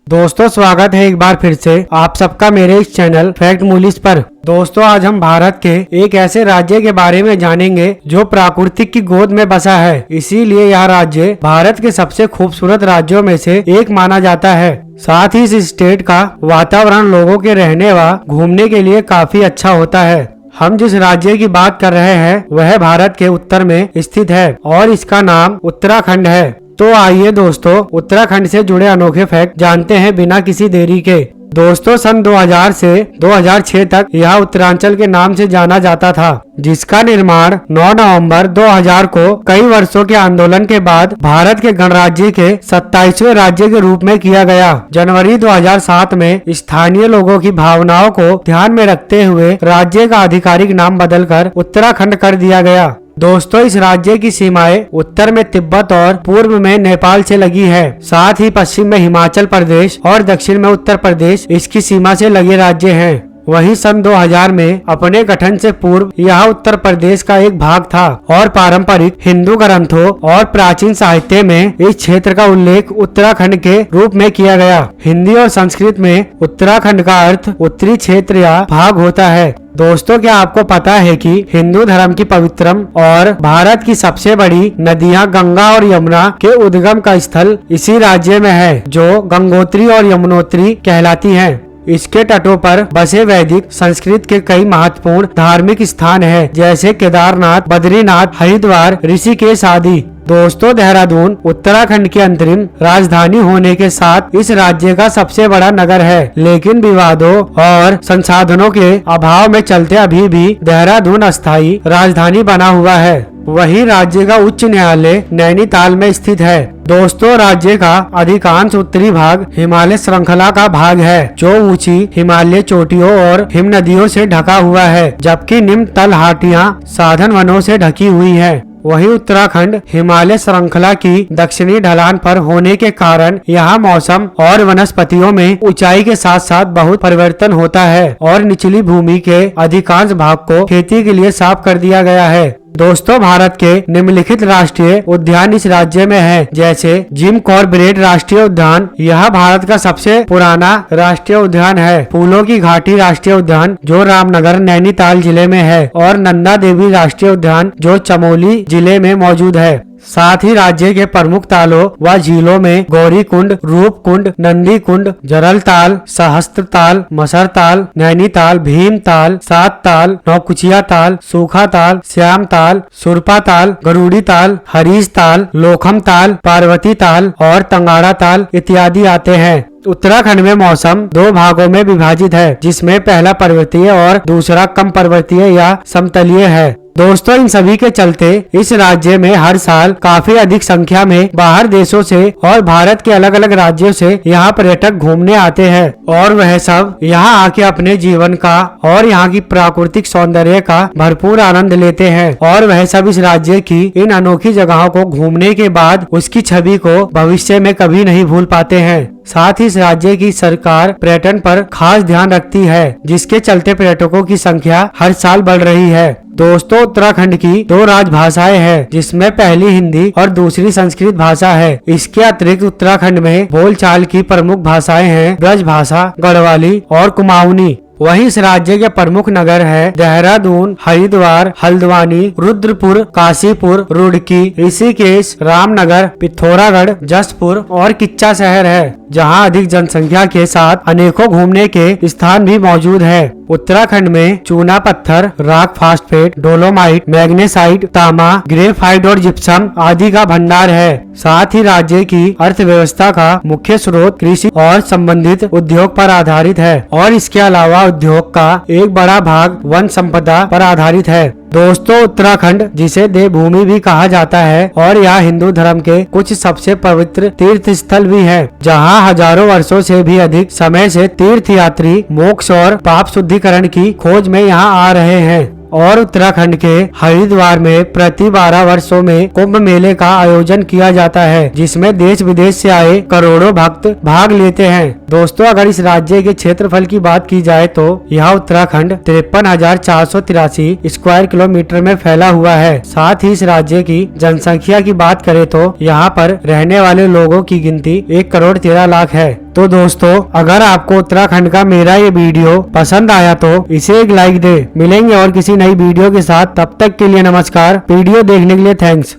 दोस्तों स्वागत है एक बार फिर से आप सबका मेरे इस चैनल फैक्ट मूलीज पर। दोस्तों आज हम भारत के एक ऐसे राज्य के बारे में जानेंगे जो प्राकृतिक की गोद में बसा है, इसीलिए यह राज्य भारत के सबसे खूबसूरत राज्यों में से एक माना जाता है। साथ ही इस स्टेट का वातावरण लोगों के रहने व घूमने के लिए काफी अच्छा होता है। हम जिस राज्य की बात कर रहे हैं वह भारत के उत्तर में स्थित है और इसका नाम उत्तराखंड है। तो आइए दोस्तों उत्तराखंड से जुड़े अनोखे फैक्ट जानते हैं बिना किसी देरी के। दोस्तों सन 2000 से 2006 तक यह उत्तरांचल के नाम से जाना जाता था, जिसका निर्माण 9 नवंबर 2000 को कई वर्षों के आंदोलन के बाद भारत के गणराज्य के 27वें राज्य के रूप में किया गया। जनवरी 2007 में स्थानीय लोगों की भावनाओं को ध्यान में रखते हुए राज्य का आधिकारिक नाम बदलकर उत्तराखंड कर दिया गया। दोस्तों इस राज्य की सीमाएं उत्तर में तिब्बत और पूर्व में नेपाल से लगी है। साथ ही पश्चिम में हिमाचल प्रदेश और दक्षिण में उत्तर प्रदेश इसकी सीमा से लगे राज्य हैं। वहीं सन 2000 में अपने गठन से पूर्व यह उत्तर प्रदेश का एक भाग था और पारंपरिक हिंदू ग्रंथों और प्राचीन साहित्य में इस क्षेत्र का उल्लेख उत्तराखंड के रूप में किया गया। हिंदी और संस्कृत में उत्तराखंड का अर्थ उत्तरी क्षेत्र या भाग होता है। दोस्तों क्या आपको पता है कि हिंदू धर्म की पवित्रम और भारत की सबसे बड़ी नदियां गंगा और यमुना के उद्गम का स्थल इसी राज्य में है, जो गंगोत्री और यमुनोत्री कहलाती हैं। इसके तटों पर बसे वैदिक संस्कृत के कई महत्वपूर्ण धार्मिक स्थान हैं, जैसे केदारनाथ, बद्रीनाथ, हरिद्वार, ऋषिकेश आदि। दोस्तों देहरादून उत्तराखंड की अंतरिम राजधानी होने के साथ इस राज्य का सबसे बड़ा नगर है, लेकिन विवादों और संसाधनों के अभाव में चलते अभी भी देहरादून अस्थायी राजधानी बना हुआ है। वही राज्य का उच्च न्यायालय नैनीताल में स्थित है। दोस्तों राज्य का अधिकांश उत्तरी भाग हिमालय श्रृंखला का भाग है, जो ऊंची हिमालय चोटियों और हिम नदियों से ढका हुआ है, जबकि निम्न तलहटियां साधन वनों से ढकी हुई है। वहीं उत्तराखंड हिमालय श्रृंखला की दक्षिणी ढलान पर होने के कारण यहाँ मौसम और वनस्पतियों में ऊंचाई के साथ साथ बहुत परिवर्तन होता है और निचली भूमि के अधिकांश भाग को खेती के लिए साफ कर दिया गया है। दोस्तों भारत के निम्नलिखित राष्ट्रीय उद्यान इस राज्य में है, जैसे जिम कॉर्बेट राष्ट्रीय उद्यान, यह भारत का सबसे पुराना राष्ट्रीय उद्यान है। फूलों की घाटी राष्ट्रीय उद्यान जो रामनगर नैनीताल जिले में है और नंदा देवी राष्ट्रीय उद्यान जो चमोली जिले में मौजूद है। साथ ही राज्य के प्रमुख तालों व झीलों में गौरी कुंड, रूप कुंड, नंदी कुंड, जरल ताल, सहस्त्र ताल, मसर ताल, नैनीताल, भीम ताल, सात ताल, नौकुचिया ताल, सूखा ताल, श्याम ताल, सुरपा ताल, गरुड़ी ताल, हरीश ताल, लोखम ताल, पार्वती ताल और तंगाड़ा ताल इत्यादि आते हैं। उत्तराखंड में मौसम दो भागों में विभाजित है, जिसमें पहला पर्वतीय और दूसरा कम पर्वतीय या समतलीय है। दोस्तों इन सभी के चलते इस राज्य में हर साल काफी अधिक संख्या में बाहर देशों से और भारत के अलग अलग राज्यों से यहाँ पर्यटक घूमने आते हैं और वह सब यहाँ आके अपने जीवन का और यहाँ की प्राकृतिक सौंदर्य का भरपूर आनंद लेते हैं और वह सब इस राज्य की इन अनोखी जगहों को घूमने के बाद उसकी छवि को भविष्य में कभी नहीं भूल पाते हैं। साथ ही इस राज्य की सरकार पर्यटन पर खास ध्यान रखती है, जिसके चलते पर्यटकों की संख्या हर साल बढ़ रही है। दोस्तों उत्तराखंड की दो राजभाषाएं हैं, जिसमें पहली हिंदी और दूसरी संस्कृत भाषा है। इसके अतिरिक्त उत्तराखंड में बोलचाल की प्रमुख भाषाएं हैं ब्रज भाषा, गढ़वाली और कुमाऊनी। वहीं इस राज्य के प्रमुख नगर है देहरादून, हरिद्वार, हल्द्वानी, रुद्रपुर, काशीपुर, रुड़की, ऋषिकेश, रामनगर, पिथौरागढ़, जसपुर और किच्चा शहर है, जहां अधिक जनसंख्या के साथ अनेकों घूमने के स्थान भी मौजूद है। उत्तराखंड में चूना पत्थर, राक फास्फेट, डोलोमाइट, मैग्नेसाइट, तांबा, ग्रेफाइट और जिप्सम आदि का भंडार है। साथ ही राज्य की अर्थव्यवस्था का मुख्य स्रोत कृषि और संबंधित उद्योग पर आधारित है और इसके अलावा उद्योग का एक बड़ा भाग वन संपदा पर आधारित है। दोस्तों उत्तराखंड जिसे देवभूमि भी कहा जाता है और यहाँ हिंदू धर्म के कुछ सबसे पवित्र तीर्थ स्थल भी है, जहाँ हजारों वर्षों से भी अधिक समय से तीर्थ यात्री मोक्ष और पाप शुद्धिकरण की खोज में यहाँ आ रहे हैं। और उत्तराखंड के हरिद्वार में प्रति 12 वर्षों में कुंभ मेले का आयोजन किया जाता है, जिसमें देश विदेश से आए करोड़ों भक्त भाग लेते हैं। दोस्तों अगर इस राज्य के क्षेत्रफल की बात की जाए तो यह उत्तराखंड 53,483 स्क्वायर किलोमीटर में फैला हुआ है। साथ ही इस राज्य की जनसंख्या की बात करें तो यहाँ पर रहने वाले लोगों की गिनती 1 करोड़ 13 लाख है। तो दोस्तों अगर आपको उत्तराखंड का मेरा ये वीडियो पसंद आया तो इसे एक लाइक दे। मिलेंगे और किसी नई वीडियो के साथ, तब तक के लिए नमस्कार। वीडियो देखने के लिए थैंक्स।